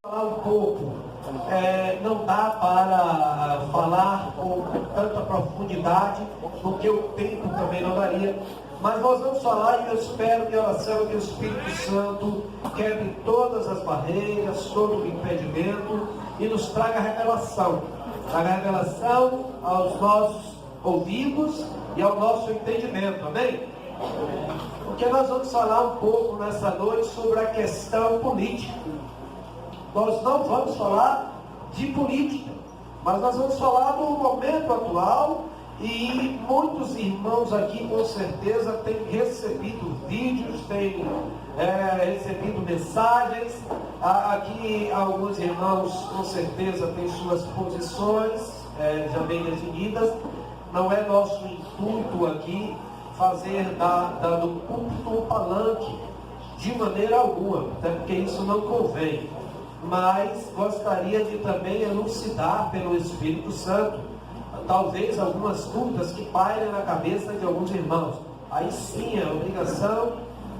Falar um pouco, não dá para falar com tanta profundidade, porque o tempo também não daria, mas nós vamos falar e eu espero que a oração que o Espírito Santo quebre todas as barreiras, todo o impedimento e nos traga revelação aos nossos ouvidos e ao nosso entendimento, amém? Porque nós vamos falar um pouco nessa noite sobre a questão política. Nós não vamos falar de política, mas nós vamos falar do momento atual e muitos irmãos aqui com certeza têm recebido vídeos, têm recebido mensagens. Aqui alguns irmãos com certeza têm suas posições já bem definidas. Não é nosso intuito aqui fazer do púlpito um palanque de maneira alguma, até porque isso não convém. Mas gostaria de também elucidar pelo Espírito Santo, talvez algumas dúvidas que pairem na cabeça de alguns irmãos. Aí sim, é obrigação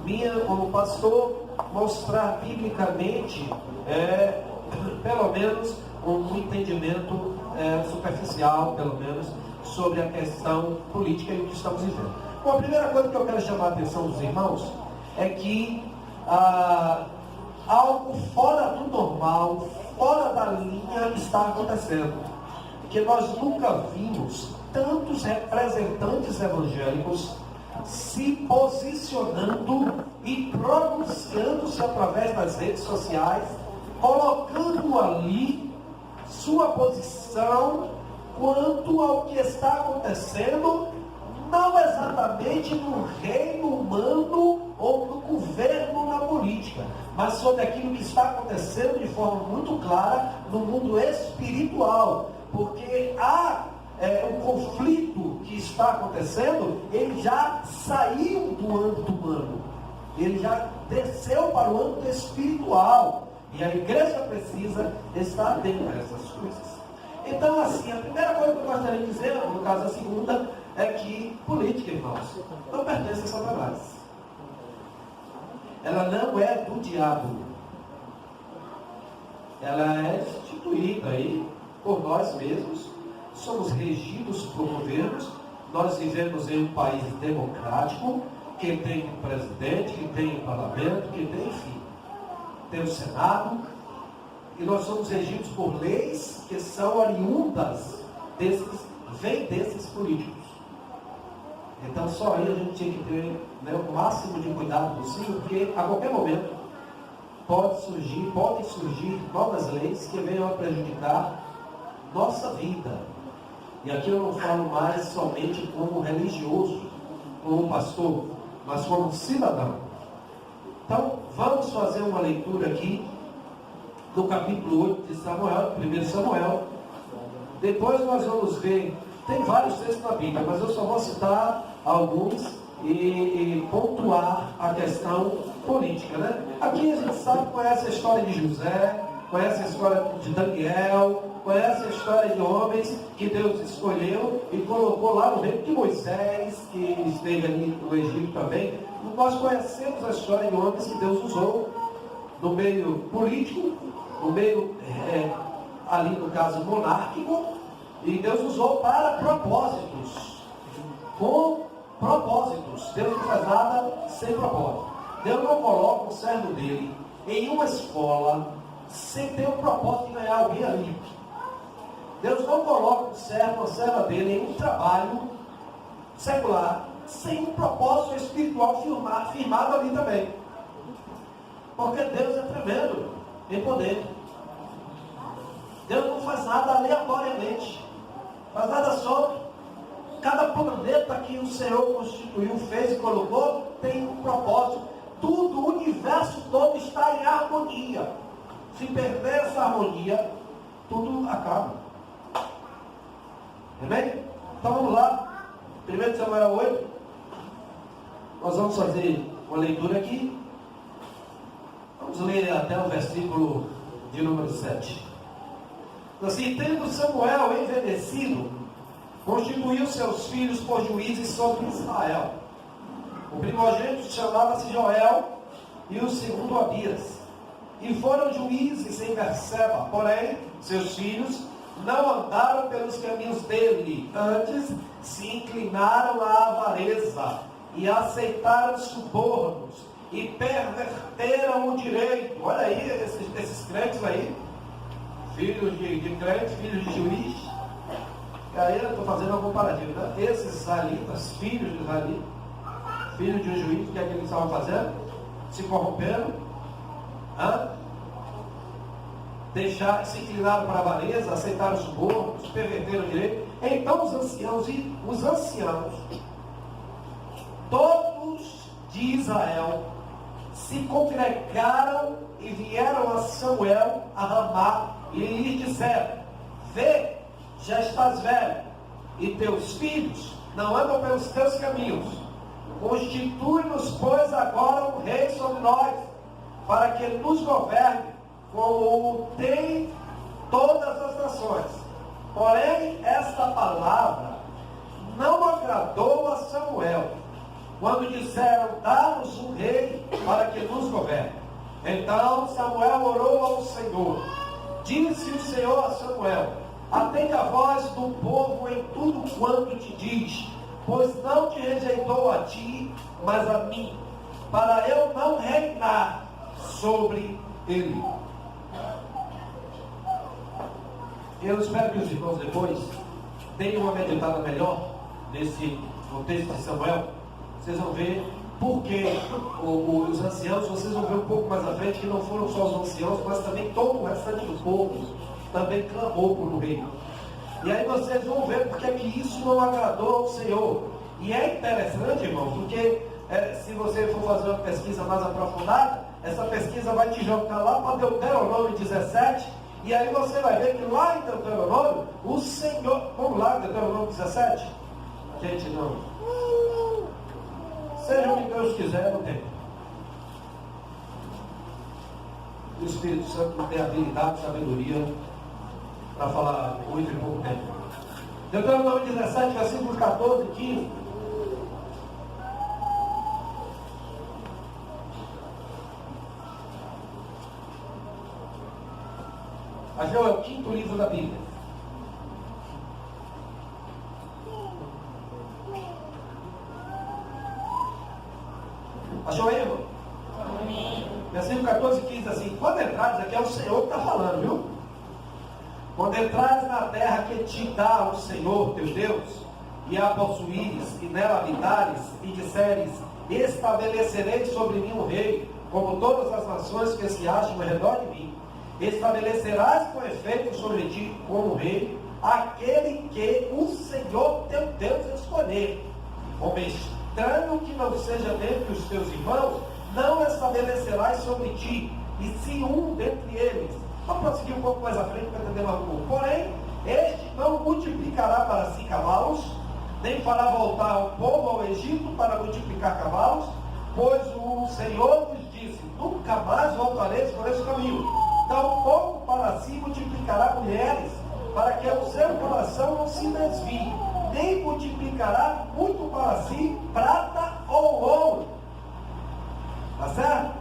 minha como pastor mostrar biblicamente, pelo menos, um entendimento superficial, pelo menos, sobre a questão política e o que estamos vivendo. Bom, a primeira coisa que eu quero chamar a atenção dos irmãos é que algo fora do normal, fora da linha está acontecendo. Que nós nunca vimos tantos representantes evangélicos se posicionando e pronunciando-se através das redes sociais, colocando ali sua posição quanto ao que está acontecendo, não exatamente no reino humano ou no governo, na política, mas sobre aquilo que está acontecendo de forma muito clara no mundo espiritual, porque o conflito que está acontecendo, ele já saiu do âmbito humano, ele já desceu para o âmbito espiritual, e a igreja precisa estar dentro dessas coisas. Então, assim, a primeira coisa que eu gostaria de dizer, no caso a segunda, é que política, irmãos, não pertence a Satanás. Ela não é do diabo. Ela é instituída aí por nós mesmos. Somos regidos por governos. Nós vivemos em um país democrático, que tem um presidente, que tem um parlamento, que tem, enfim, tem o Senado. E nós somos regidos por leis que são oriundas vêm desses políticos. Então só aí a gente tinha que ter o máximo de cuidado possível, porque a qualquer momento podem surgir novas leis que venham a prejudicar nossa vida. E aqui eu não falo mais somente como religioso, como pastor, mas como cidadão. Então vamos fazer uma leitura aqui do capítulo 8 de Samuel, 1 Samuel. Depois nós vamos ver, tem vários textos na Bíblia, mas eu só vou citar alguns e pontuar a questão política, né? Aqui a gente sabe, conhece a história de José, conhece a história de Daniel, conhece a história de homens que Deus escolheu e colocou lá no reino de Moisés, que esteve ali no Egito também. Nós conhecemos a história de homens que Deus usou no meio político, no meio, ali no caso, monárquico, e Deus usou para propósitos, com propósitos. Deus não faz nada sem propósito. Deus não coloca o servo dele em uma escola sem ter o propósito de ganhar alguém ali. Deus não coloca o servo, a serva dele em um trabalho secular sem um propósito espiritual firmado ali também. Porque Deus é tremendo em poder. Deus não faz nada aleatoriamente, faz nada solto. Cada planeta que o Senhor constituiu, fez e colocou, tem um propósito. Tudo, o universo todo está em harmonia. Se perder essa harmonia, tudo acaba. Amém? Então vamos lá. 1 Samuel 8. Nós vamos fazer uma leitura aqui. Vamos ler até o versículo de número 7. Assim, tendo Samuel envelhecido, constituiu seus filhos por juízes sobre Israel. O primogênito chamava-se Joel e o segundo Abias. e foram juízes em Berseba. Porém, seus filhos não andaram pelos caminhos dele, antes se inclinaram à avareza e aceitaram subornos e perverteram o direito. Olha aí, esses crentes aí, filhos de crente, filhos de juiz. E aí eu estou fazendo uma comparativa, né? Esses israelitas, filhos de israelitas, filhos de um juiz, o que é que eles estavam fazendo? Se corromperam, se inclinaram para a avareza, aceitaram subornos, perverteram o direito. Então os anciãos, todos de Israel, se congregaram e vieram a Samuel a Ramá e lhe disseram: vê, já estás velho, e teus filhos não andam pelos teus caminhos. Constitui-nos, pois, agora um rei sobre nós, para que nos governe, como tem todas as nações. Porém, esta palavra não agradou a Samuel, quando disseram: dá-nos um rei para que nos governe. Então Samuel orou ao Senhor. Disse o Senhor a Samuel: atende a voz do povo em tudo quanto te diz, pois não te rejeitou a ti, mas a mim, para eu não reinar sobre ele. Eu espero que os irmãos depois deem uma meditada melhor no texto de Samuel. Vocês vão ver porque os anciãos, vocês vão ver um pouco mais à frente, que não foram só os anciãos, mas também todo o restante do povo também clamou por um rei. E aí vocês vão ver porque que isso não agradou ao Senhor. E é interessante, irmão, porque se você for fazer uma pesquisa mais aprofundada, essa pesquisa vai te jogar lá para Deuteronômio 17, e aí você vai ver que lá em Deuteronômio, o Senhor... Vamos lá, Deuteronômio 17? Gente, não. Seja o que Deus quiser, não tem. O Espírito Santo não tem habilidade, sabedoria para falar muito em pouco tempo. Deuteronômio 17, versículos 14 e 15. Ageu é o quinto livro da Bíblia. Achou aí, irmão? Versículo 14 e 15 assim: quando entrares, aqui é o Senhor que está falando, viu? Quando entrares na terra que te dá o Senhor teu Deus, e a possuires, e nela habitares, e disseres: estabelecerei sobre mim um rei, como todas as nações que se acham ao redor de mim. Estabelecerás com efeito sobre ti como rei aquele que o Senhor teu Deus escolher. Homem estranho que não seja dentre os teus irmãos, não estabelecerás sobre ti, e sim um dentre eles. Vamos prosseguir um pouco mais à frente para entender mais um pouco. Porém, este não multiplicará para si cavalos, nem fará voltar o povo ao Egito para multiplicar cavalos, pois o Senhor nos disse: nunca mais voltareis por esse caminho. Tampouco para si multiplicará mulheres, para que o seu coração não se desvie, nem multiplicará muito para si prata ou ouro. Tá certo?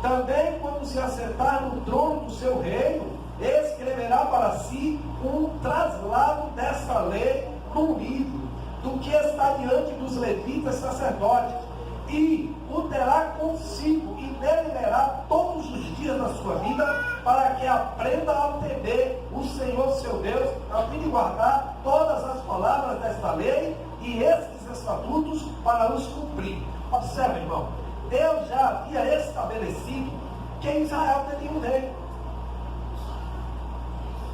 Também quando se assentar no trono do seu reino, escreverá para si um traslado desta lei num livro, do que está diante dos levitas sacerdotes, e o terá consigo, e nele lerá todos os dias da sua vida, para que aprenda a temer o Senhor seu Deus, a fim de guardar todas as palavras desta lei e estes estatutos para os cumprir. Observe, irmão, Deus já havia estabelecido que em Israel teria um rei.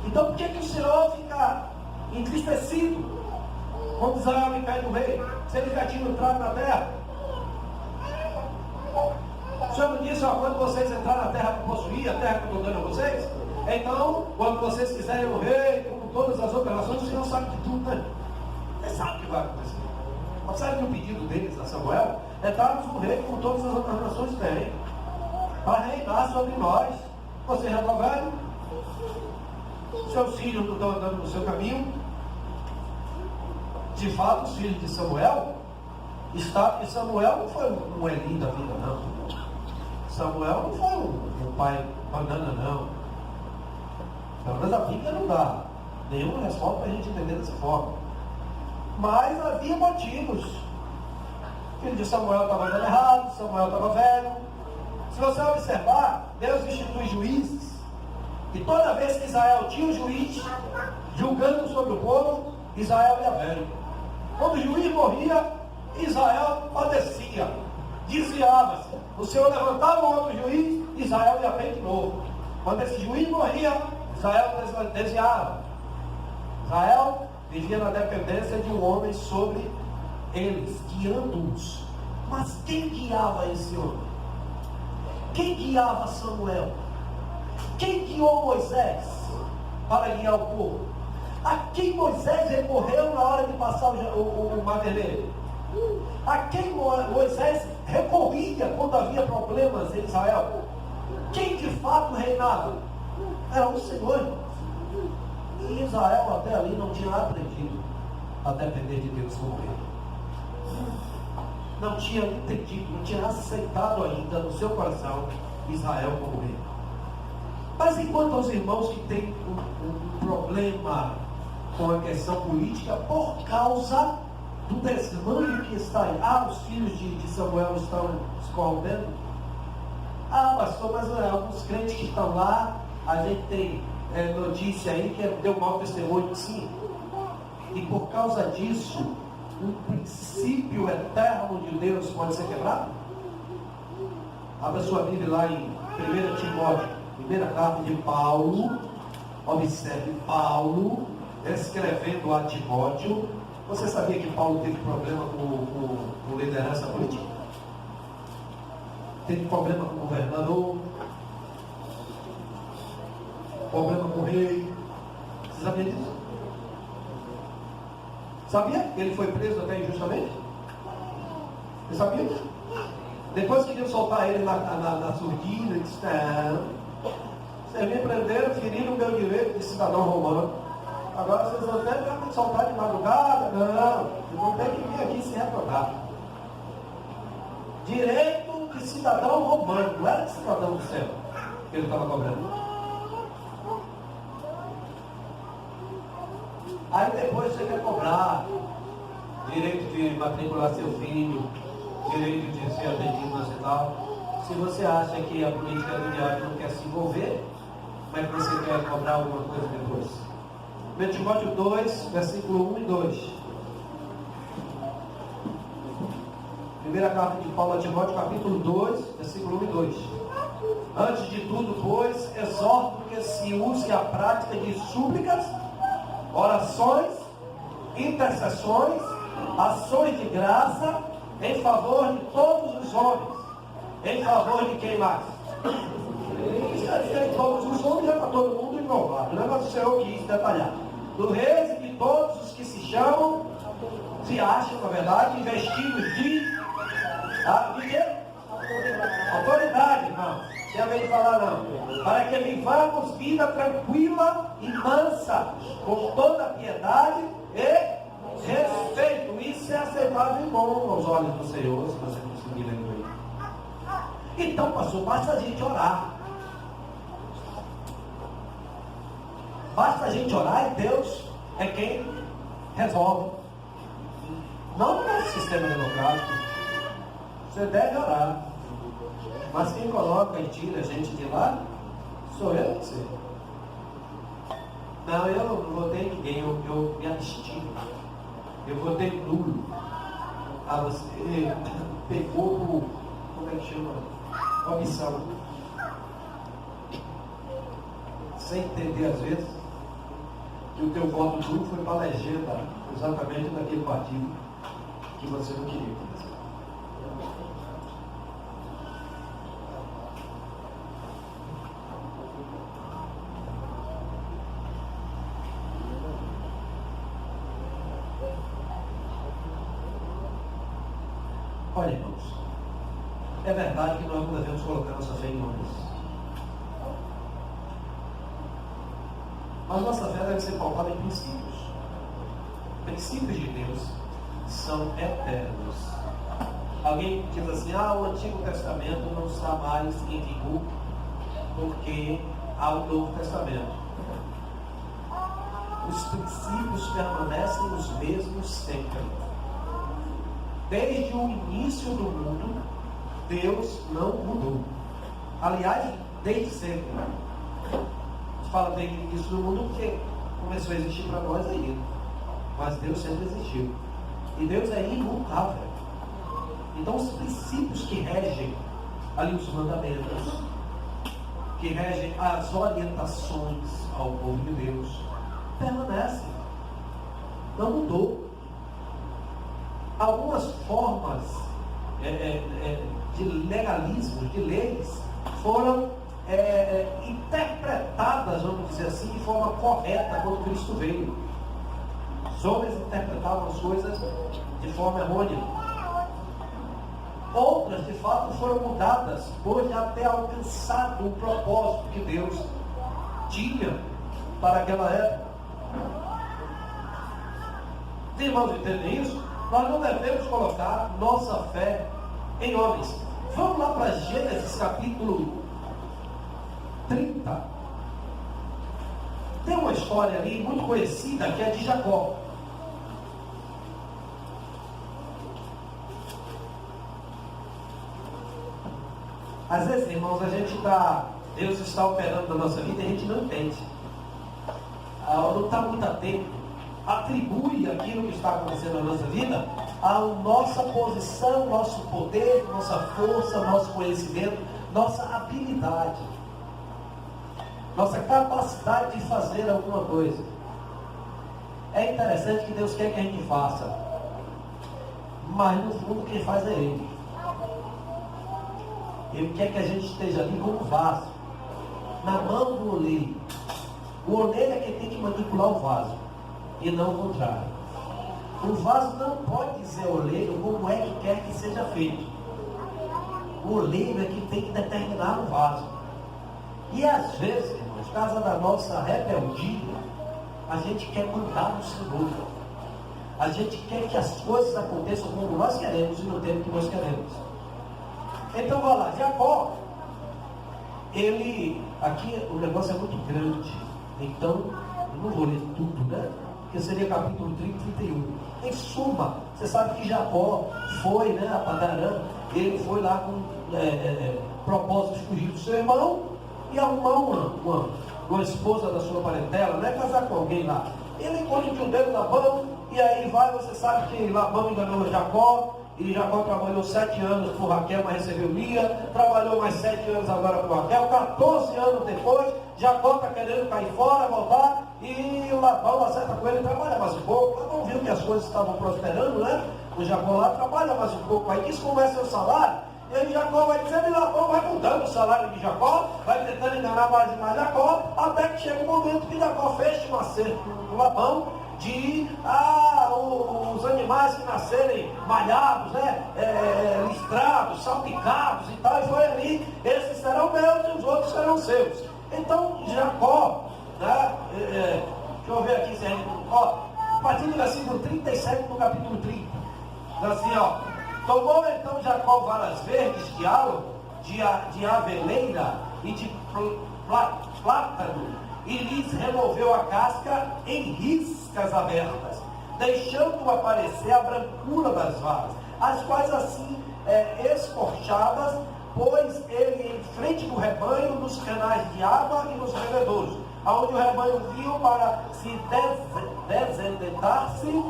Então por que o Senhor fica entristecido quando Israel me pede um rei? Se ele já tinha entrado na terra? O Senhor não disse: ó, quando vocês entrarem na terra para possuir, a terra que eu estou dando a vocês, então, quando vocês quiserem um rei, com todas as operações, o Senhor sabe de tudo, né? Ele sabe o que vai acontecer. Observe que o pedido deles a Samuel é darmos um rei como todas as outras nações têm, para reinar sobre nós. Você já está velho? Seus filhos não estão andando no seu caminho? De fato, os filhos de Samuel, Samuel não foi um Eli da vida, não. Samuel não foi um pai banana, não. Pelo menos a Bíblia não dá nenhuma resposta para a gente entender dessa forma. Mas havia motivos. O filho de Samuel estava dando errado, Samuel estava velho. Se você observar, Deus institui juízes. E toda vez que Israel tinha um juiz julgando sobre o povo, Israel ia velho. Quando o juiz morria, Israel padecia, desviava-se. O Senhor levantava um outro juiz, Israel ia bem de novo. Quando esse juiz morria, Israel desviava. Israel vivia na dependência de um homem sobre eles, guiando-os. Mas quem guiava esse homem? Quem guiava Samuel? Quem guiou Moisés para guiar o povo? A quem Moisés recorreu na hora de passar o Mar Vermelho? A quem Moisés recorria quando havia problemas em Israel? Quem de fato reinava? Era o Senhor. E Israel até ali não tinha aprendido a depender de Deus como rei. Não tinha entendido, não tinha aceitado ainda no seu coração Israel como rei. Mas enquanto os irmãos que têm um problema com a questão política por causa do desmame que está aí. Os filhos de Samuel estão se corrompendo. Pastor, mas alguns crentes que estão lá, a gente tem notícia aí que deu mau testemunho, sim. E por causa disso, um princípio eterno de Deus pode ser quebrado? Abra sua Bíblia lá em 1 Timóteo, primeira carta de Paulo. Observe Paulo escrevendo a Timóteo. Você sabia que Paulo teve problema com liderança política? Teve problema com o governador, problema com o rei. Você sabia disso? Sabia que ele foi preso até injustamente? Você sabia disso? Depois queriam soltar ele na surdina, ele disse: não, vocês me prenderam, feriram o meu direito de cidadão romano. Agora vocês vão até me soltar de madrugada? Não, vocês vão ter que vir aqui se reprovar. Direito de cidadão romano, não era de cidadão do céu que ele estava cobrando. Aí depois você quer cobrar direito de matricular seu filho, direito de ser atendido na cidade. Se você acha que a política do diabo não quer se envolver, como é que você quer cobrar alguma coisa depois? 1 Timóteo 2, versículo 1 e 2. Primeira carta de Paulo a Timóteo, capítulo 2, versículo 1 e 2. Antes de tudo, pois, exorto que se use a prática de súplicas, orações, intercessões, ações de graça, em favor de todos os homens. Em favor de quem mais? Em todos os homens, já está todo mundo empolgado. Não é o Senhor quis detalhar. Do reis e de todos os que se chamam, se acham, na verdade, investidos de quê? Autoridade, irmão. Não tem a ver de falar, não. Para que vivamos vida tranquila e mansa, com toda piedade e respeito. Isso é aceitável e bom aos olhos do Senhor, se você conseguir ler isso. Então, pastor, basta a gente orar. Basta a gente orar e Deus é quem resolve. Não no nosso sistema democrático. Você deve orar. Mas quem coloca e tira a gente de lá, sou eu e você. Não, eu não votei em ninguém, eu me abstive. Eu votei nulo. Você pegou por, como é que chama? Comissão. Sem entender às vezes que o teu voto nulo foi para a legenda exatamente daquele partido que você não queria. Olha, irmãos, é verdade que nós não devemos colocar nossa fé em homens. Mas nossa fé deve ser pautada em princípios. Princípios de Deus são eternos. Alguém diz assim, o Antigo Testamento não está mais em vigor, porque há o Novo Testamento. Os princípios permanecem os mesmos sempre. Desde o início do mundo, Deus não mudou. Aliás, desde sempre. A gente fala desde o início do mundo porque começou a existir para nós aí. Mas Deus sempre existiu. E Deus é imutável. Então os princípios que regem ali os mandamentos, que regem as orientações ao povo de Deus, permanecem. Não mudou. Algumas formas de legalismo, de leis, foram interpretadas, vamos dizer assim, de forma correta quando Cristo veio. Os homens interpretavam as coisas de forma errônea. Outras, de fato, foram mudadas, depois de até alcançado o propósito que Deus tinha para aquela época. Os irmãos entendem isso? Nós não devemos colocar nossa fé em homens. Vamos lá para Gênesis capítulo 30. Tem uma história ali muito conhecida que é de Jacó. Às vezes, irmãos, Deus está operando na nossa vida e a gente não entende. Não está muito atento. Atribui aquilo que está acontecendo na nossa vida à nossa posição, nosso poder, nossa força, nosso conhecimento, nossa habilidade, nossa capacidade de fazer alguma coisa. É interessante que Deus quer que a gente faça, mas no fundo quem faz é Ele. Ele quer que a gente esteja ali como vaso, na mão do oleiro. O oleiro é quem tem que manipular o vaso, e não o contrário. O vaso não pode dizer ao oleiro como é que quer que seja feito. O oleiro é que tem que determinar o vaso. E às vezes, irmãos, por causa da nossa rebeldia, a gente quer mandar no Senhor. A gente quer que as coisas aconteçam como nós queremos e no tempo que nós queremos. Então, vai lá, Jacó, aqui o negócio é muito grande, então, eu não vou ler tudo, né? Porque seria capítulo 30 e 31. Em suma, você sabe que Jacó foi, né, a Padarã, ele foi lá com propósito de fugir do seu irmão e arrumar uma esposa da sua parentela, né, casar com alguém lá. Ele encontra o tio dele, Labão, e aí você sabe que Labão enganou Jacó. E Jacó trabalhou 7 anos por Raquel, mas recebeu Lia. Trabalhou mais 7 anos agora por Raquel. 14 anos depois, Jacó está querendo cair fora, voltar. E o Labão acerta com ele, trabalha mais um pouco. Labão viu que as coisas estavam prosperando, né? O Jacó lá trabalha mais um pouco. Aí quis começar seu salário. E aí Jacó vai dizendo, e Labão vai mudando o salário de Jacó, vai tentando enganar mais e mais Jacó, até que chega um momento que Jacó fecha um acerto com Labão de os animais que nascerem malhados, né, listrados, salpicados e tal, e foi ali, esses serão meus e os outros serão seus. Então Jacó, né, deixa eu ver aqui se a gente, a partir do versículo 37 do capítulo 30, diz assim, tomou então Jacó varas verdes de álamo, de aveleira e de plátano, e lhes removeu a casca em riscas abertas, deixando aparecer a brancura das varas, as quais assim escorchadas, pôs ele em frente do rebanho, nos canais de água e nos bebedouros, aonde o rebanho viu para se desententar-se,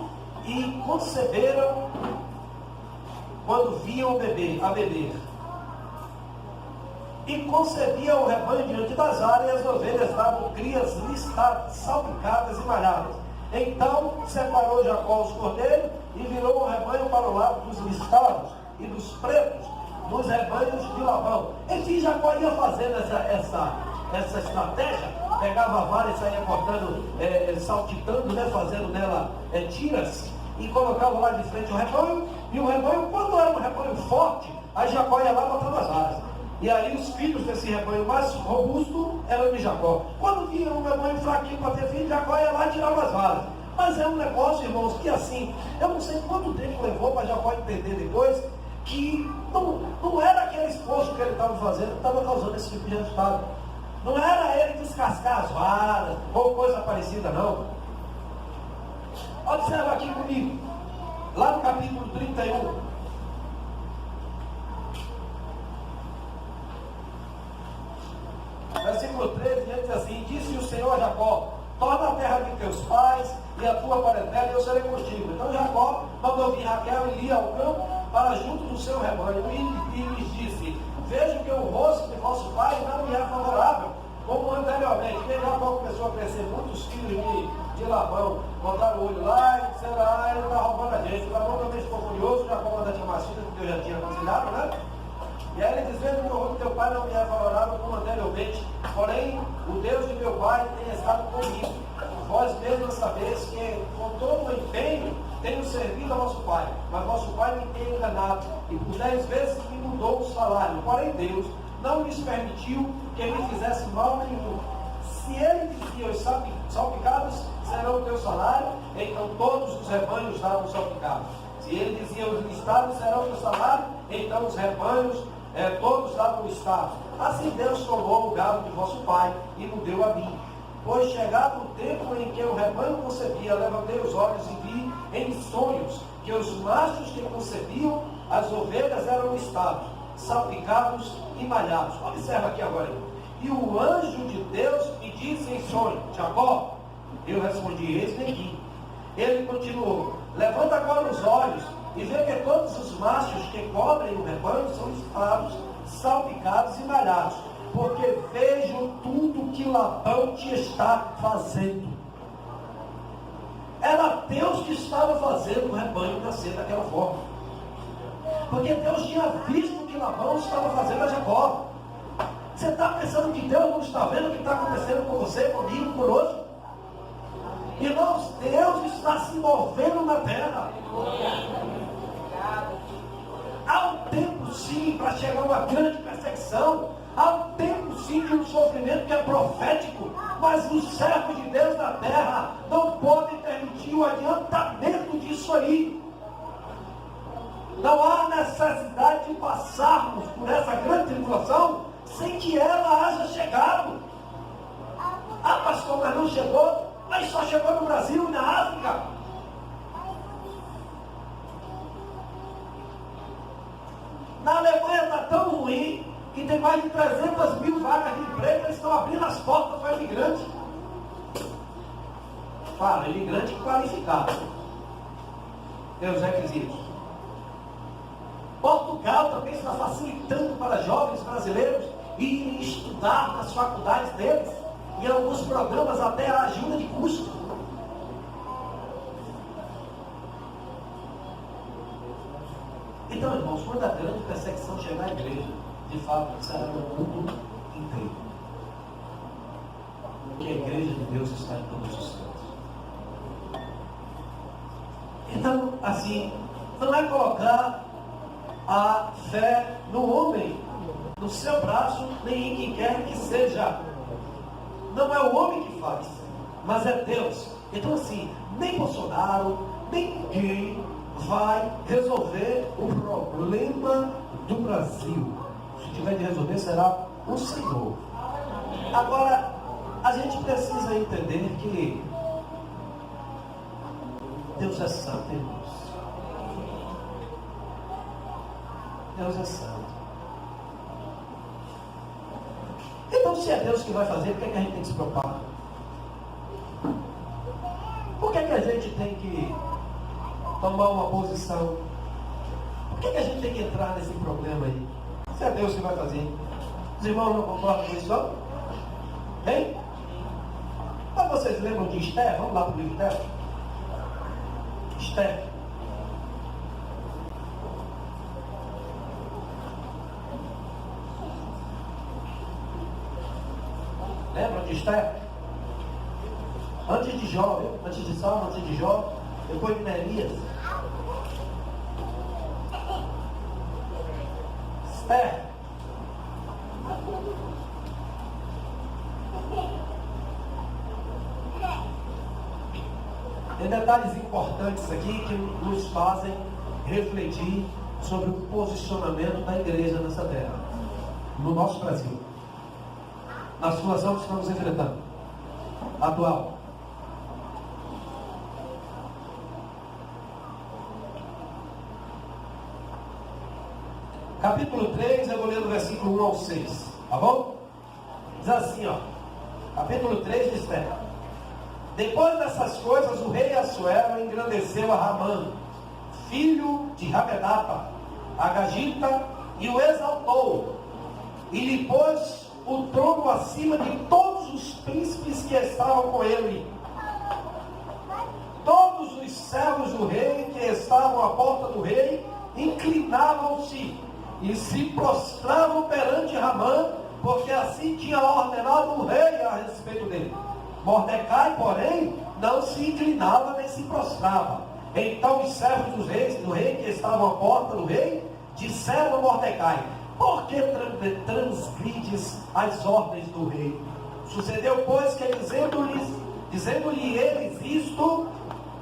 e conceberam quando viam a beber. E concebia o rebanho diante das áreas, as ovelhas davam crias listadas, salpicadas e malhadas. Então separou Jacó os cordeiros e virou o rebanho para o lado dos listados e dos pretos, nos rebanhos de Labão. Enfim, Jacó ia fazendo essa estratégia, pegava a vara e saía cortando, saltitando, né, fazendo nela tiras, e colocava lá de frente o rebanho, e o rebanho, quando era um rebanho forte, aí Jacó ia lá botando as varas. E aí os filhos desse rebanho mais robusto eram de Jacó. Quando vinha um rebanho fraquinho para ter filho, Jacó ia lá e tirava as varas. Mas é um negócio, irmãos, que assim, eu não sei quanto tempo levou para Jacó entender depois, que não era aquele esforço que ele estava fazendo que estava causando esse tipo de resultado. Não era ele descascar as varas ou coisa parecida, não. Observa aqui comigo, lá no capítulo 31. Versículo 13, ele diz assim: disse o Senhor a Jacó: torna a terra de teus pais e a tua parentela, e eu serei contigo. Então Jacó mandou vir Raquel e Lia ao campo para junto do seu rebanho, e lhes disse: vejo que o rosto de vosso pai não me é favorável, como anteriormente. E Jacó começou a crescer muitos filhos de Labão, botaram o olho lá e disseram: ele está roubando a gente. Labão também ficou furioso, Jacó mandou chamar as filhas, porque eu já tinha aconselhado, né? E aí ele dizendo que o rosto de teu pai não me é favorável como anteriormente, porém o Deus de meu pai tem estado comigo. Vós mesmos sabeis que com todo o empenho tenho servido a vosso pai, mas vosso pai me tem enganado, e por 10 vezes me mudou o salário. Porém Deus não lhes permitiu que me fizesse mal nenhum. Se ele dizia: os salpicados serão o teu salário, então todos os rebanhos davam salpicados. Se ele dizia: os listados serão o teu salário, então os rebanhos todos davam listados. Assim Deus tomou o gado de vosso pai e o deu a mim. Pois chegado o tempo em que o rebanho concebia, levantei os olhos e vi em sonhos que os machos que concebiam as ovelhas eram listados, salpicados e malhados. Observa aqui agora. E o anjo de Deus me disse em sonho: Jacó. Eu respondi: eis-me aqui. Ele continuou: levanta agora os olhos e vê que todos os machos que cobrem o rebanho são listados, salpicados e malhados, porque vejo tudo que Labão te está fazendo. Era Deus que estava fazendo o rebanho nascer daquela forma, porque Deus tinha visto o que Labão estava fazendo a Jacó. Você está pensando que Deus não está vendo o que está acontecendo com você, comigo, conosco? Irmãos, Deus está se movendo na terra. Há um tempo sim para chegar uma grande perseguição. Há um tempo sim de um sofrimento que é profético. Mas os servos de Deus na terra não podem permitir o adiantamento disso aí. Não há necessidade de passarmos por essa grande tribulação sem que ela haja chegado. Ah, pastor, mas não chegou. Mas só chegou no Brasil e na África. Na Alemanha está tão ruim que tem mais de 300 mil vagas de emprego. Eles estão abrindo as portas para imigrante. Fala, imigrante qualificado. Tem os requisitos. Portugal também está facilitando para jovens brasileiros irem estudar nas faculdades deles. E alguns programas até a ajuda de custo. Então, irmãos, quando a grande perseguição chegar à igreja, de fato, será no mundo inteiro. Porque a igreja de Deus está em todos os cantos. Então, assim, não é colocar a fé no homem, no seu braço, nem em quem quer que seja. Não é o homem que faz, mas é Deus. Então assim, nem Bolsonaro, nem ninguém vai resolver o problema do Brasil. Se tiver de resolver, será o Senhor. Agora, a gente precisa entender que Deus é santo, irmãos. Deus é santo. Então, se é Deus que vai fazer, por que a gente tem que se preocupar? Por que a gente tem que tomar uma posição? Por que a gente tem que entrar nesse problema aí? Se é Deus que vai fazer. Os irmãos não concordam com isso, não? Hein? Mas vocês lembram de Esther? Vamos lá para o livro dela. Esther. Lembram de Esther? Antes de Jó, viu? Antes de Salmo, antes de Jó, depois de Neemias. Esther. Tem detalhes importantes aqui que nos fazem refletir sobre o posicionamento da igreja nessa terra, no nosso Brasil, na situação que estamos enfrentando, atual. Capítulo 3, eu vou ler do versículo 1 ao 6, tá bom? Diz assim, ó, capítulo 3 diz: depois dessas coisas, o rei Assuero engrandeceu a Ramã, filho de Rabedata, a Gagita, e o exaltou, e lhe pôs o trono acima de todos os príncipes que estavam com ele. Todos os servos do rei que estavam à porta do rei inclinavam-se e se prostravam perante Ramã, porque assim tinha ordenado o rei a respeito dele. Mordecai, porém, não se inclinava nem se prostrava. Então os servos do rei que estavam à porta do rei disseram a Mordecai: por que transgrides as ordens do rei? Sucedeu, pois, que dizendo-lhe eles isto,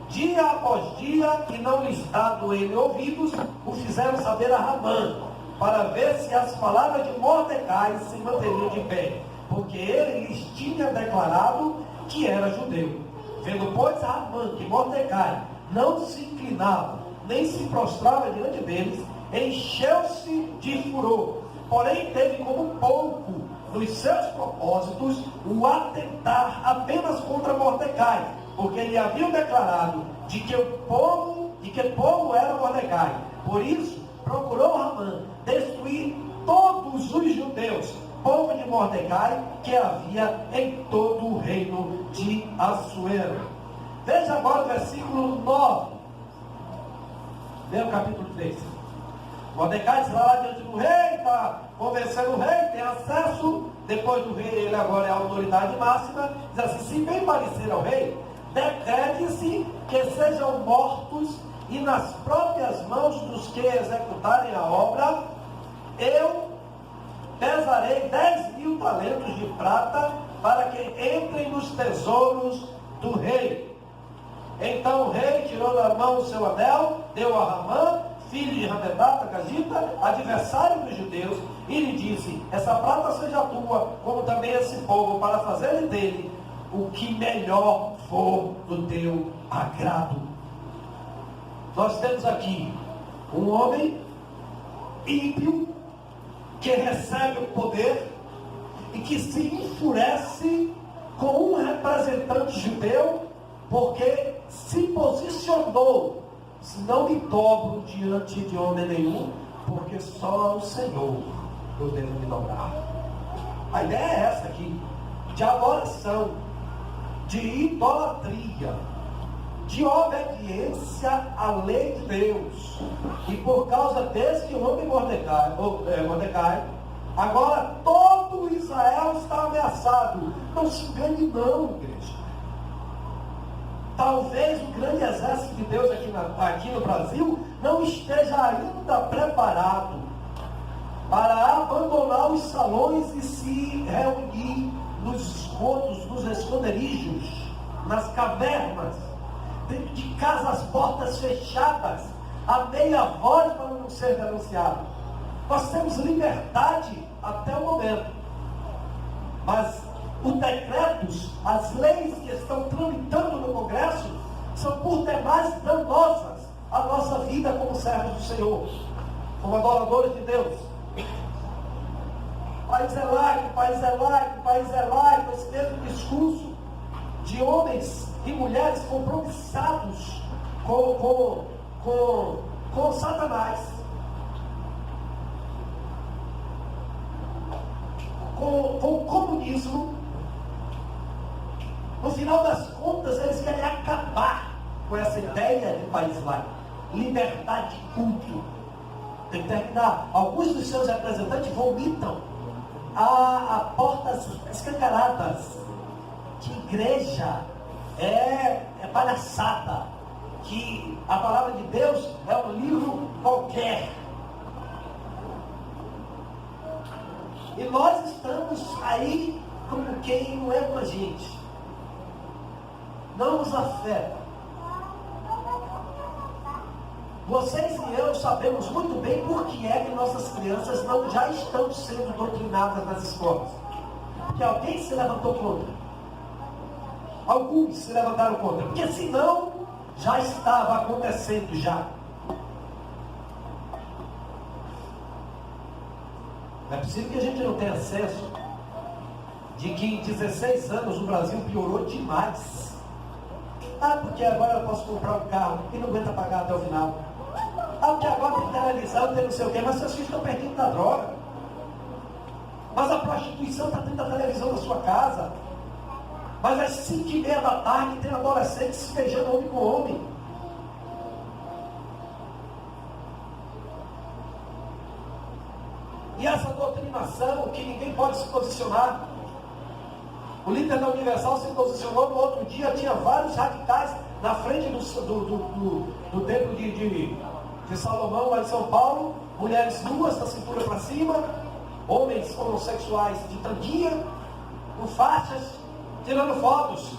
dia após dia, e não lhes dado ele ouvidos, o fizeram saber a Ramã, para ver se as palavras de Mordecai se manteriam de pé, porque ele lhes tinha declarado que era judeu. Vendo, pois, Ramã que Mordecai não se inclinava, nem se prostrava diante deles, encheu-se de furor. Porém, teve como pouco nos seus propósitos o atentar apenas contra Mordecai, porque lhe haviam declarado de que povo era Mordecai. Por isso, procurou Ramã destruir todos os judeus, povo de Mordecai, que havia em todo o reino de Assuero. Veja agora o versículo 9. Vê o capítulo 3. Mordecai está lá diante do rei, está convencendo o rei, tem acesso. Depois do rei, ele agora é a autoridade máxima. Diz assim: se bem parecer ao rei, decrete-se que sejam mortos, e nas próprias mãos dos que executarem a obra, eu pesarei 10.000 talentos de prata, para que entrem nos tesouros do rei. Então o rei tirou da mão o seu anel, deu a Ramã, filho de Rabedata, Gagita, adversário dos judeus, e lhe disse: essa prata seja tua, como também esse povo, para fazer dele o que melhor for do teu agrado. Nós temos aqui um homem ímpio, que recebe o poder e que se enfurece com um representante judeu, porque se posicionou: se não me dobro diante de homem nenhum, porque só ao Senhor eu devo me dobrar. A ideia é essa aqui, de adoração, de idolatria, de obediência à lei de Deus. E por causa desse homem Mordecai, agora todo Israel está ameaçado. Não se engane não, igreja. Talvez o grande exército de Deus aqui no Brasil não esteja ainda preparado para abandonar os salões e se reunir nos escondos, nos esconderijos, nas cavernas, dentro de casas, portas fechadas, a meia voz, para não ser denunciado. Nós temos liberdade até o momento, mas os decretos, as leis que estão tramitando no Congresso, são por demais danosas à nossa vida como servos do Senhor, como adoradores de Deus. País é laico, país é laico, país é laico, esse mesmo discurso de homens e mulheres compromissados com Satanás, com o comunismo. No final das contas, eles querem acabar com essa ideia de país laico. Liberdade de culto. Tem que terminar. Alguns dos seus representantes vomitam a portas escancaradas. Que igreja é palhaçada. Que a palavra de Deus é um livro qualquer. E nós estamos aí como quem não é com a gente. Não nos afeta. Vocês e eu sabemos muito bem por que é que nossas crianças não já estão sendo doutrinadas nas escolas. Porque alguém se levantou contra. Alguns se levantaram contra. Porque senão já estava acontecendo já. Não é possível que a gente não tenha acesso de que em 16 anos o Brasil piorou demais. Porque agora eu posso comprar um carro e não aguenta pagar até o final. Porque agora tem televisão, tem não sei o quê, mas seus filhos estão perdidos da droga. Mas a prostituição está dentro da televisão da sua casa. Mas às 5h30 da tarde tem adolescentes se beijando homem com homem. E essa doutrinação que ninguém pode se posicionar. O líder da Universal se posicionou, no outro dia tinha vários radicais na frente do templo de Salomão, lá em São Paulo, mulheres nuas da cintura para cima, homens homossexuais de tanguinha, com faixas, tirando fotos.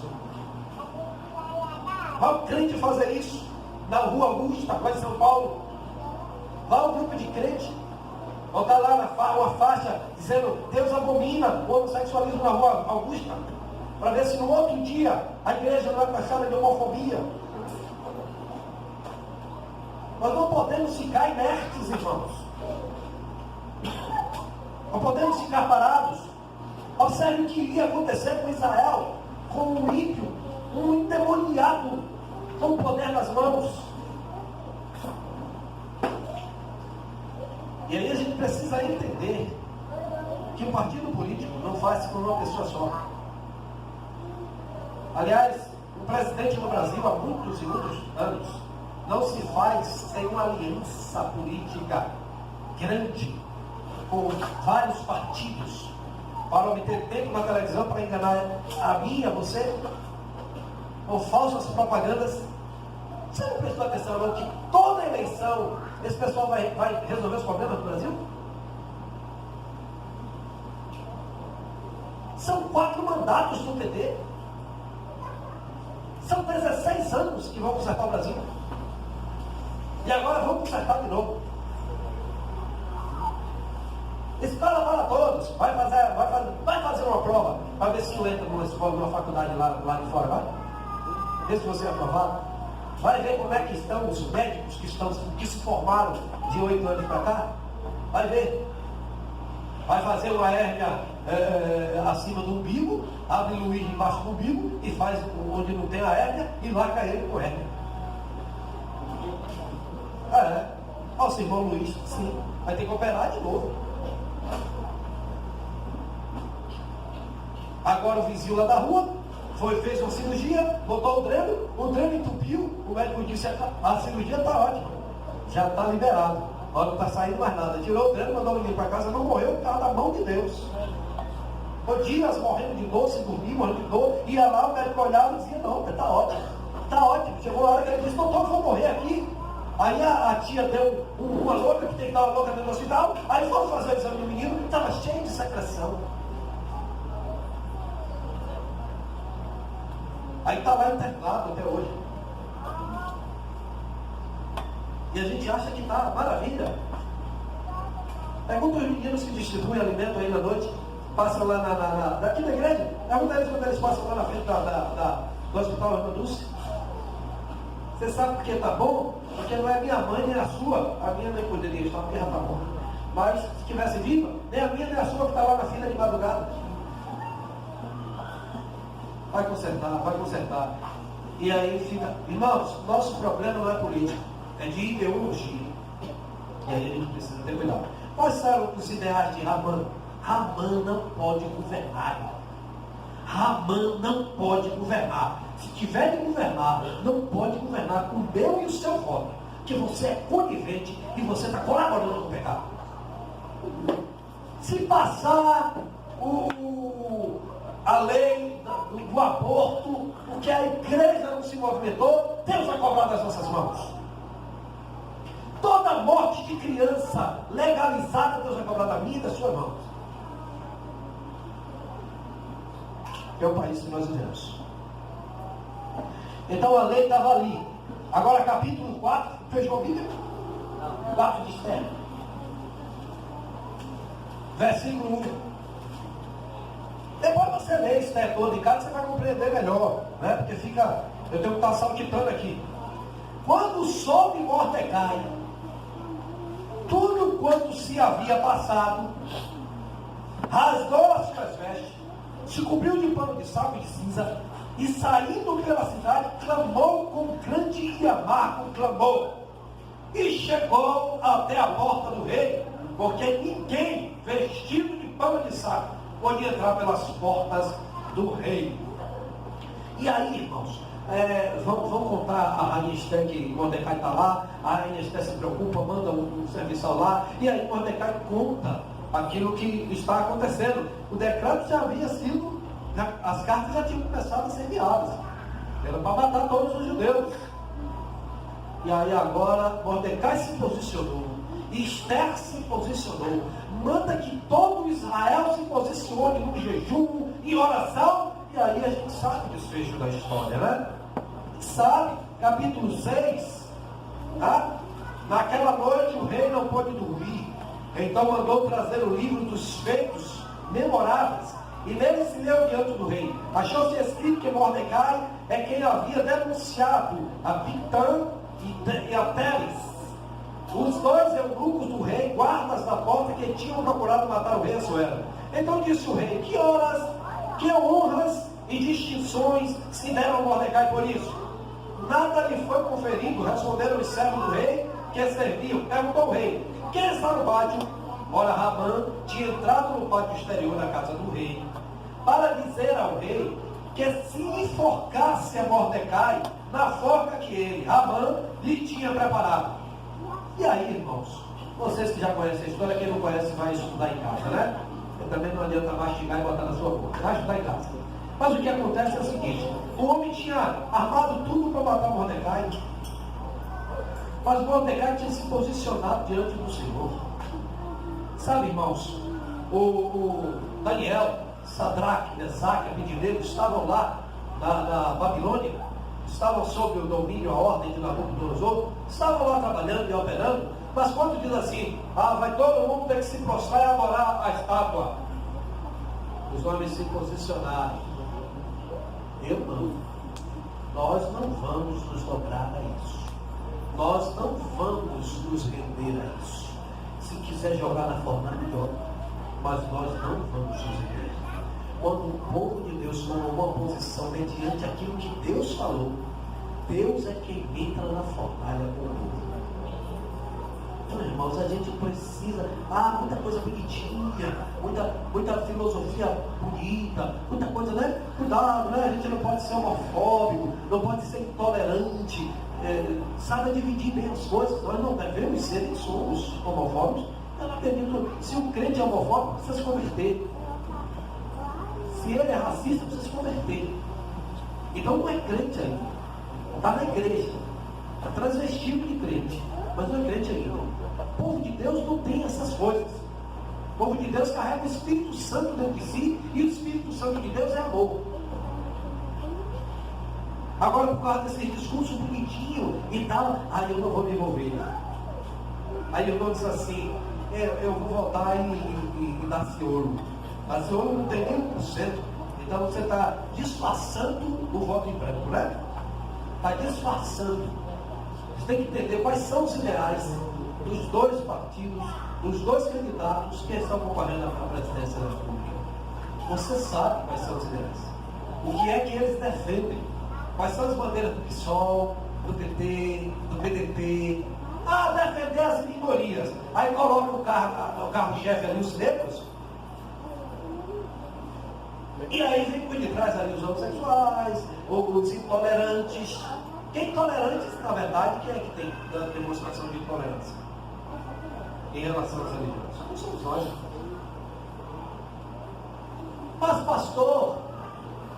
Vai o crente fazer isso na Rua Augusta, lá em São Paulo. Vai um grupo de crente botar lá uma faixa dizendo Deus abomina o homossexualismo na Rua Augusta, para ver se no outro dia a igreja não é taxada de homofobia. Nós não podemos ficar inertes, irmãos. Não podemos ficar parados. Observe o que iria acontecer com Israel, com um ímpio, um endemoniado, com o poder nas mãos. E aí a gente precisa entender que o partido político não faz por uma pessoa só. Aliás, o presidente no Brasil há muitos e muitos anos não se faz sem uma aliança política grande com vários partidos para obter tempo na televisão para enganar a mim e a você com falsas propagandas. Você não prestou atenção não que toda eleição esse pessoal vai resolver os problemas do Brasil? São 4 mandatos do PT. São 16 anos que vão consertar o Brasil. E agora vão consertar de novo. Escola para todos. Vai fazer uma prova para ver se tu entra numa escola, numa faculdade lá de fora, vai? Ver se você é aprovado. Vai ver como é que estão os médicos que se formaram de 8 anos para cá. Vai ver. Vai fazer uma hérnia acima do umbigo, abre o Luiz embaixo do umbigo e faz onde não tem a hérnia e larga ele com hérnia. Olha o seu irmão Luiz, sim, vai ter que operar de novo. Agora o vizinho lá da rua fez uma cirurgia, botou o dreno entupiu, o médico disse, a cirurgia está ótima, já está liberado, agora não está saindo mais nada. Tirou o dreno, mandou o menino para casa, não morreu, estava na mão de Deus. Por dias morrendo de dor, se dormir, morrendo de dor, ia lá, o médico olhava e dizia, não, está ótimo, está ótimo. Chegou a hora que ele disse, doutor, vou morrer aqui. Aí a tia deu uma louca, que tem que dar uma louca dentro do hospital, aí foram fazer o exame do menino, estava cheio de secreção. Aí está lá internado até hoje. E a gente acha que está maravilha. Pergunta os meninos que distribuem alimento aí na noite, passam lá daqui da igreja, pergunta eles quando eles passam lá na frente do hospital Irmã Dulce. Você sabe por que está bom? Porque não é minha mãe nem a sua. A minha nem poderia estar, porque já está bom. Mas se estivesse viva, nem a minha nem a sua que está lá na fila de madrugada. Vai consertar. E aí fica, irmãos, nosso problema não é político, é de ideologia. E aí a gente precisa ter cuidado. Quais são os ideais de Ramã? Ramã não pode governar. Ramã não pode governar. Se tiver de governar, não pode governar com o meu e o seu voto. Que você é conivente e você está colaborando com o pecado. Se passar a lei do aborto, porque a igreja não se movimentou, Deus vai cobrar das nossas mãos. Toda morte de criança legalizada, Deus vai cobrar da minha e das suas mãos. É o país que nós vivemos. Então a lei estava ali. Agora capítulo 4, fechou a Bíblia? Quarto de Esther. Versículo 1. Depois você lê Esther todo em casa, você vai compreender melhor, né? Porque fica, eu tenho que estar saltitando aqui. Quando soube Mordecai tudo quanto se havia passado, rasgou as suas vestes, se cobriu de pano de saco e de cinza, e saindo pela cidade, clamou com grande e amargo clamor, e chegou até a porta do rei, porque ninguém vestido de pano de saco podia entrar pelas portas do rei. E aí, irmãos, vamos contar a rainha Esther, que Mordecai está lá, a rainha Esther se preocupa, manda um serviçal lá, e aí Mordecai conta aquilo que está acontecendo. O decreto já havia sido, as cartas já tinham começado a ser enviadas, era para matar todos os judeus. E aí agora Mordecai se posicionou, Esther se posicionou, manda que todo Israel se posicione no jejum, em oração, e aí a gente sabe o desfecho da história, né? Sabe, capítulo 6, tá? Naquela noite o rei não pôde dormir, então mandou trazer o livro dos feitos memoráveis, e nele se leu diante do rei. Achou-se escrito que Mordecai é quem havia denunciado a Bigtã e a Teres, os dois eunucos do rei, guardas da porta, que tinham procurado matar o rei Assuero. Então disse o rei: que horas, que honras e distinções se deram a Mordecai por isso? Nada lhe foi conferido, responderam os servos do rei que serviam. Perguntou o rei: quem está no pátio? Ora, Ramã tinha entrado no pátio exterior da casa do rei, para dizer ao rei que se enforcasse a Mordecai na forca que ele, Ramã, lhe tinha preparado. E aí, irmãos, vocês que já conhecem a história, quem não conhece vai estudar em casa, né? Porque também não adianta mastigar e botar na sua boca, vai estudar em casa. Mas o que acontece é o seguinte: o homem tinha armado tudo para matar Mordecai, mas Mordecai tinha se posicionado diante do Senhor. Sabe, irmãos, o Daniel, Sadraque, Mesaque, Abednego estavam lá na Babilônia, estavam sob o domínio, a ordem de Nabucodonosor, estavam lá trabalhando e operando, mas quando diz assim: vai todo mundo ter que se prostrar e adorar a estátua, os homens se posicionaram. Eu não. Nós não vamos nos dobrar a isso. Nós não vamos nos render a isso. Se quiser jogar na fornalha, joga. Mas nós não vamos nos render. Quando o povo de Deus toma uma posição mediante aquilo que Deus falou, Deus é quem entra na fornalha com o povo. Então, irmãos, a gente precisa, muita coisa bonitinha, muita filosofia bonita, muita coisa, né? Cuidado, né? A gente não pode ser homofóbico, não pode ser intolerante, sabe dividir bem as coisas. Nós não devemos ser, nem somos homofóbicos. Eu não acredito, se um crente é homofóbico, precisa se converter. Se ele é racista, precisa se converter. Então não é crente ainda. Está na igreja, está transvestido de crente, mas não é crente ainda. O povo de Deus não tem essas coisas. O povo de Deus carrega o Espírito Santo dentro de si, e o Espírito Santo de Deus é amor. Agora, por causa desse discurso bonitinho e tal, eu não vou me envolver. Aí eu vou dizer assim: eu vou voltar e dar ciolo. Mas ciolo não tem nem 1%. Então você está disfarçando o voto em branco, né? Está disfarçando. Você tem que entender quais são os ideais dos dois partidos, dos dois candidatos que estão concorrendo à presidência da República. Você sabe quais são os ideais. O que é que eles defendem? Quais são as bandeiras do PSOL, do PT, do PDT? Defender as minorias. Aí coloca o carro-chefe ali, os negros. E aí vem por detrás ali os homossexuais, os intolerantes. Quem é intolerante, na verdade, quem é que tem da demonstração de intolerância em relação às religiões? Não somos nós. Mas, pastor,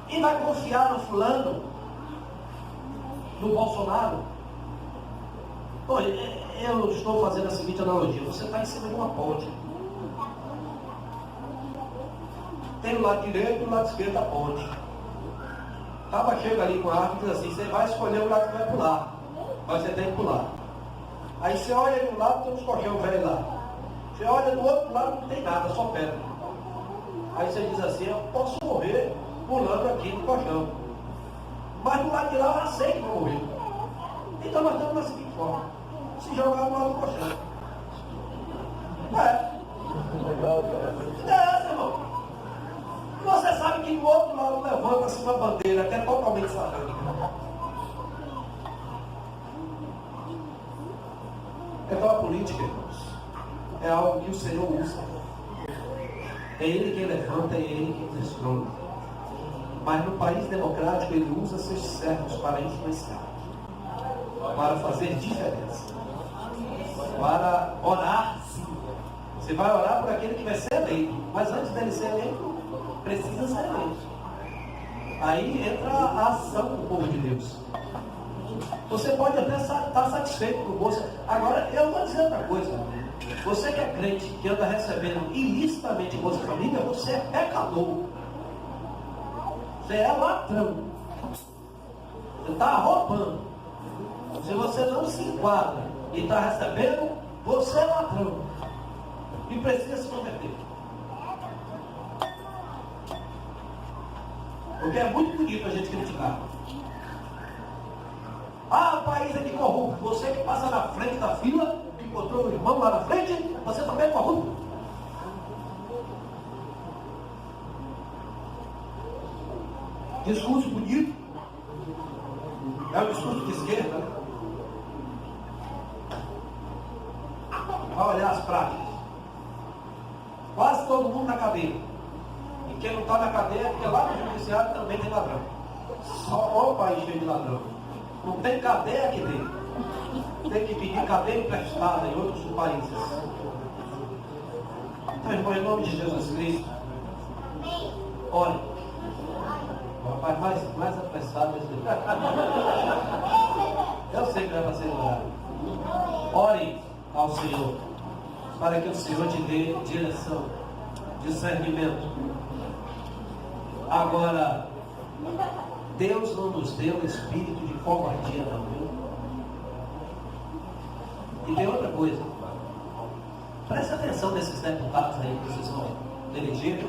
quem vai confiar no fulano, no Bolsonaro? Pô, eu estou fazendo a seguinte analogia: você está em cima de uma ponte. Tem o lado direito e o lado esquerdo da ponte. Chega ali com a árvore e diz assim: você vai escolher o lado que vai pular, mas você tem que pular. Aí você olha de um lado, tem uns colchão velho lá. Você olha do outro lado, não tem nada, só pedra. Aí você diz assim, eu posso morrer pulando aqui no colchão. Mas do lado de lá eu já sei que vou morrer. Então nós estamos da seguinte forma. Se jogar no lado do colchão. Irmão. E você sabe que do outro lado levanta-se uma bandeira que é totalmente satânica. Então a política, irmãos, é algo que o Senhor usa. É Ele quem levanta, é Ele quem destrói. Mas no país democrático Ele usa seus servos para influenciar, para fazer diferença, para orar sim. Você vai orar por aquele que vai ser eleito, mas antes dele ser eleito, precisa ser eleito. Aí entra a ação do povo de Deus. Você pode até estar satisfeito com o bolso. Agora, eu vou dizer outra coisa. Você que é crente, que anda recebendo ilicitamente Bolsa Família, você é pecador. Você é ladrão. Você está roubando. Se você não se enquadra e está recebendo, você é ladrão. E precisa se converter. Porque é muito bonito a gente criticar. Ah, o país é de corrupto. Você que passa na frente da fila, que encontrou o irmão lá na frente, você também é corrupto. Discurso bonito. É um discurso de esquerda. Né? Vai olhar as práticas. Quase todo mundo na cadeia. E quem não está na cadeia é porque lá no judiciário também tem ladrão. Só o país cheio de ladrão. Não tem cadeia aqui dentro. Tem que pedir cadeia emprestada em outros países. Então, irmão, em nome de Jesus Cristo, ore. Rapaz, mais apressado. Eu sei que não é para ser orado. Ore ao Senhor, para que o Senhor te dê direção, discernimento. Agora, Deus não nos deu espírito de covardia, não, viu? E tem outra coisa. Preste atenção nesses deputados aí que vocês vão eleger.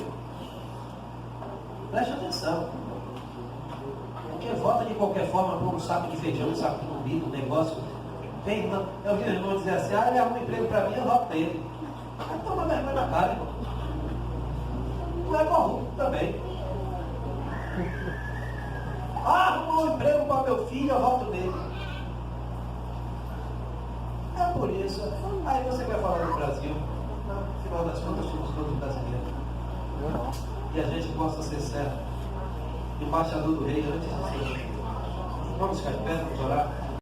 Preste atenção. Porque vota de qualquer forma por um saco de feijão, um saco de comida, um negócio. Bem, não. Eu vi o irmão dizer assim, ele arruma um emprego para mim, eu voto para ele. Aí toma vergonha na cara, irmão. Não é corrupto também. Arrumou um emprego para meu filho, eu voto nele. É por isso. Aí você vai falar do Brasil. No final das contas, somos todos brasileiros. E a gente possa ser certo. Embaixador do rei antes de ser. Vamos ficar de pé, vamos orar.